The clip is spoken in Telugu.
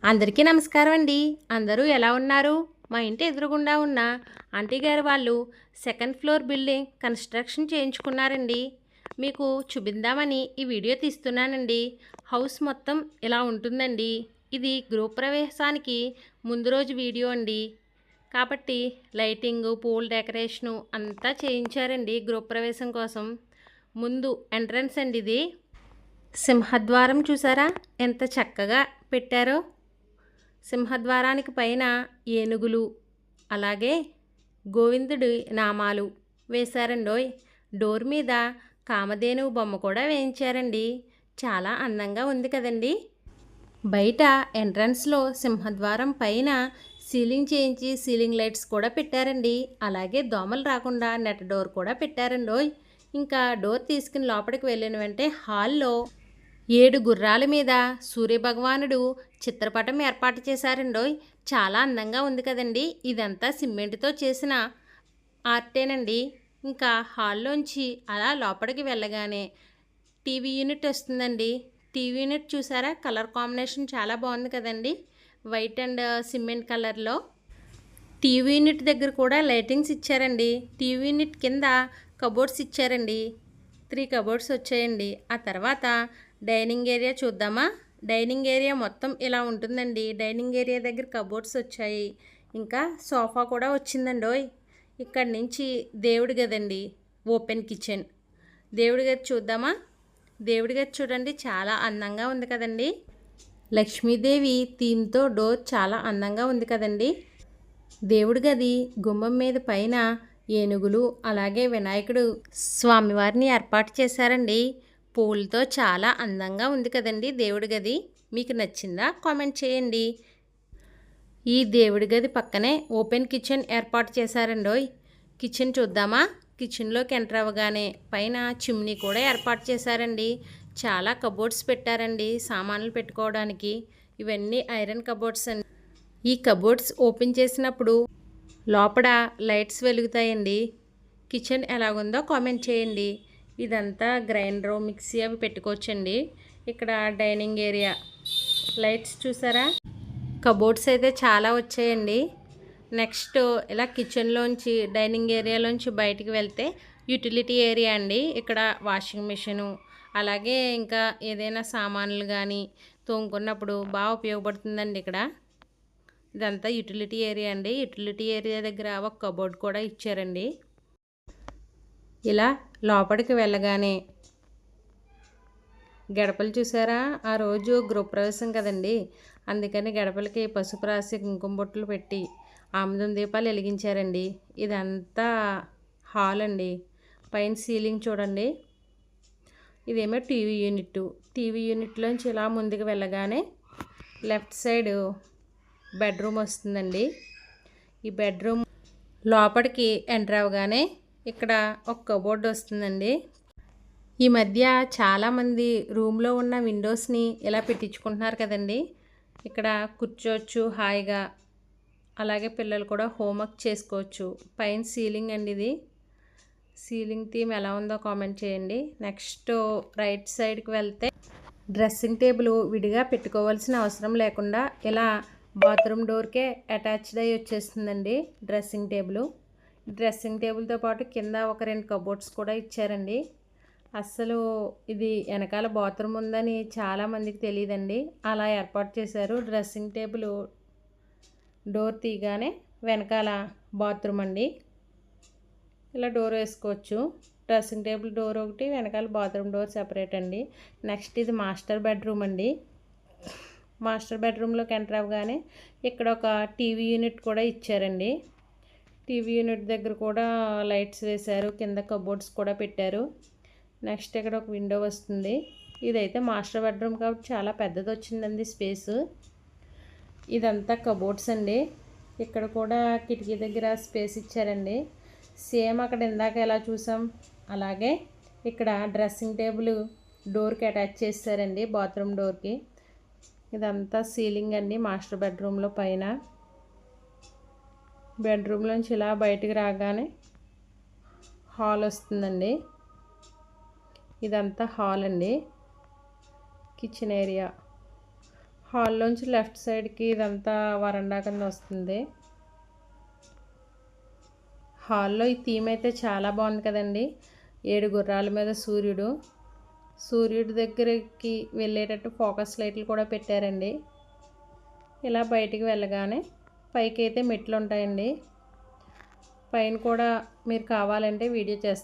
అందరికీ నమస్కారం అండి. అందరూ ఎలా ఉన్నారు? మా ఇంటి ఎదురుగుండా ఉన్న ఆంటీ గారు వాళ్ళు సెకండ్ ఫ్లోర్ బిల్డింగ్ కన్స్ట్రక్షన్ చేయించుకున్నారండి. మీకు చూపిందామని ఈ వీడియో తీస్తున్నానండి. హౌస్ మొత్తం ఇలా ఉంటుందండి. ఇది గృహప్రవేశానికి ముందు రోజు వీడియో అండి. కాబట్టి లైటింగు, పూల్ డెకరేషను అంతా చేయించారండి గృహప్రవేశం కోసం. ముందు ఎంట్రన్స్ అండి ఇది. సింహద్వారం చూసారా ఎంత చక్కగా పెట్టారో. సింహద్వారానికి పైన ఏనుగులు అలాగే గోవిందుడి నామాలు వేశారండోయ్. డోర్ మీద కామధేనువు బొమ్మ కూడా వేయించారండి. చాలా అందంగా ఉంది కదండి. బయట ఎంట్రన్స్లో సింహద్వారం పైన సీలింగ్ చేయించి సీలింగ్ లైట్స్ కూడా పెట్టారండి. అలాగే దోమలు రాకుండా నెట్ డోర్ కూడా పెట్టారండోయ్. ఇంకా డోర్ తీసుకుని లోపలికి వెళ్ళిన వెంటనే హాల్లో 7 గుర్రాల మీద సూర్యభగవానుడు చిత్రపటం ఏర్పాటు చేశారండోయ్. చాలా అందంగా ఉంది కదండి. ఇదంతా సిమెంట్తో చేసిన ఆర్టేనండి. ఇంకా హాల్లోంచి అలా లోపలికి వెళ్ళగానే టీవీ యూనిట్ వస్తుందండి. టీవీ యూనిట్ చూసారా, కలర్ కాంబినేషన్ చాలా బాగుంది కదండి. వైట్ అండ్ సిమెంట్ కలర్లో. టీవీ యూనిట్ దగ్గర కూడా లైటింగ్స్ ఇచ్చారండి. టీవీ యూనిట్ కింద కబోర్డ్స్ ఇచ్చారండి. 3 కబోర్డ్స్ వచ్చాయండి. ఆ తర్వాత డైనింగ్ ఏరియా చూద్దామా. డైనింగ్ ఏరియా మొత్తం ఇలా ఉంటుందండి. డైనింగ్ ఏరియా దగ్గర కబోర్డ్స్ వచ్చాయి. ఇంకా సోఫా కూడా వచ్చిందండోయ్. ఇక్కడి నుంచి దేవుడి గదండి, ఓపెన్ కిచెన్. దేవుడి గది చూద్దామా. దేవుడి గది చూడండి, చాలా అందంగా ఉంది కదండి. లక్ష్మీదేవి థీమ్తో డోర్ చాలా అందంగా ఉంది కదండి. దేవుడి గది గుమ్మం మీద పైన ఏనుగులు అలాగే వినాయకుడు స్వామివారిని ఏర్పాటు చేశారండి. పూలతో చాలా అందంగా ఉంది కదండి దేవుడి గది. మీకు నచ్చిందా కామెంట్ చేయండి. ఈ దేవుడి గది పక్కనే ఓపెన్ కిచెన్ ఏర్పాటు చేశారండోయ్. కిచెన్ చూద్దామా. కిచెన్లోకి ఎంటర్ అవ్వగానే పైన చిమ్నీ కూడా ఏర్పాటు చేశారండి. చాలా కబోర్డ్స్ పెట్టారండి సామాన్లు పెట్టుకోవడానికి. ఇవన్నీ ఐరన్ కబోర్డ్స్ అండి. ఈ కబోర్డ్స్ ఓపెన్ చేసినప్పుడు లోపల లైట్స్ వెలుగుతాయండి. కిచెన్ ఎలాగుందో కామెంట్ చేయండి. ఇదంతా గ్రైండర్, మిక్సీ అవి పెట్టుకోవచ్చండి. ఇక్కడ డైనింగ్ ఏరియా లైట్స్ చూసారా. కబోర్డ్స్ అయితే చాలా వచ్చాయండి. నెక్స్ట్ ఇలా కిచెన్లోంచి డైనింగ్ ఏరియాలోంచి బయటికి వెళ్తే యూటిలిటీ ఏరియా అండి. ఇక్కడ వాషింగ్ మిషను అలాగే ఇంకా ఏదైనా సామాన్లు కానీ తోముకున్నప్పుడు బాగా ఉపయోగపడుతుందండి. ఇక్కడ ఇదంతా యూటిలిటీ ఏరియా అండి. యూటిలిటీ ఏరియా దగ్గర ఒక కబోర్డ్ కూడా ఇచ్చారండి. ఇలా లోపలికి వెళ్ళగానే గడపలు చూసారా. ఆ రోజు గృహప్రవేశం కదండి, అందుకని గడపలకి పసుపు రాసి కుంకుమ బొట్టులు పెట్టి ఆముదం దీపాలు వెలిగించారండి. ఇదంతా హాల్ అండి. పైన సీలింగ్ చూడండి. ఇదేమో టీవీ యూనిట్. టీవీ యూనిట్లోంచి ఇలా ముందుకు వెళ్ళగానే లెఫ్ట్ సైడ్ బెడ్రూమ్ వస్తుందండి. ఈ బెడ్రూమ్ లోపలికి ఎంటర్ అవ్వగానే ఇక్కడ ఒక కబోర్డ్ వస్తుందండి. ఈ మధ్య చాలామంది రూమ్లో ఉన్న విండోస్ని ఇలా పెట్టించుకుంటున్నారు కదండి. ఇక్కడ కూర్చోవచ్చు హాయిగా. అలాగే పిల్లలు కూడా హోంవర్క్ చేసుకోవచ్చు. పైన సీలింగ్ అండి ఇది. సీలింగ్ థీమ్ ఎలా ఉందో కామెంట్ చేయండి. నెక్స్ట్ రైట్ సైడ్కి వెళ్తే డ్రెస్సింగ్ టేబుల్ విడిగా పెట్టుకోవాల్సిన అవసరం లేకుండా ఇలా బాత్రూమ్ డోర్కే అటాచ్డ్ అయ్యి వచ్చేస్తుందండి డ్రెస్సింగ్ టేబుల్. డ్రెస్సింగ్ టేబుల్తో పాటు కింద ఒక 2 కబోర్డ్స్ కూడా ఇచ్చారండి. అస్సలు ఇది వెనకాల బాత్రూమ్ ఉందని చాలామందికి తెలియదండి. అలా ఏర్పాటు చేశారు. డ్రెస్సింగ్ టేబుల్ డోర్ తీయగానే వెనకాల బాత్రూమ్ అండి. ఇలా డోర్ వేసుకోవచ్చు. డ్రెస్సింగ్ టేబుల్ డోర్ ఒకటి, వెనకాల బాత్రూమ్ డోర్ సెపరేట్ అండి. నెక్స్ట్ ఇది మాస్టర్ బెడ్రూమ్ అండి. మాస్టర్ బెడ్రూమ్లోకి ఎంటర్ అవ్వగానే ఇక్కడ ఒక టీవీ యూనిట్ కూడా ఇచ్చారండి. టీవీ యూనిట్ దగ్గర కూడా లైట్స్ వేశారు. కింద కబోర్డ్స్ కూడా పెట్టారు. నెక్స్ట్ ఇక్కడ ఒక విండో వస్తుంది. ఇదైతే మాస్టర్ బెడ్రూమ్ కాబట్టి చాలా పెద్దది వచ్చిందండి స్పేస్. ఇదంతా కబోర్డ్స్ అండి. ఇక్కడ కూడా కిటికీ దగ్గర స్పేస్ ఇచ్చారండి. సేమ్ అక్కడ ఇందాక ఎలా చూసాం అలాగే ఇక్కడ డ్రెస్సింగ్ టేబుల్ డోర్కి అటాచ్ చేశారండి, బాత్రూమ్ డోర్కి. ఇదంతా సీలింగ్ అండి మాస్టర్ బెడ్రూమ్లో పైన. బెడ్రూమ్లోంచి ఇలా బయటికి రాగానే హాల్ వస్తుందండి. ఇదంతా హాల్ అండి. Kitchen area. హాల్లోంచి లెఫ్ట్ సైడ్కి ఇదంతా వరండా కింద వస్తుంది. హాల్లో ఈ థీమ్ అయితే చాలా బాగుంది కదండి. 7 గుర్రాల మీద సూర్యుడి దగ్గరికి వెళ్ళేటట్టు ఫోకస్ లైట్లు కూడా పెట్టారండి. ఇలా బయటికి వెళ్ళగానే పైకి అయితే మెట్లు ఉంటాయండి. పైన కూడా మీరు కావాలంటే వీడియో చేస్తాను.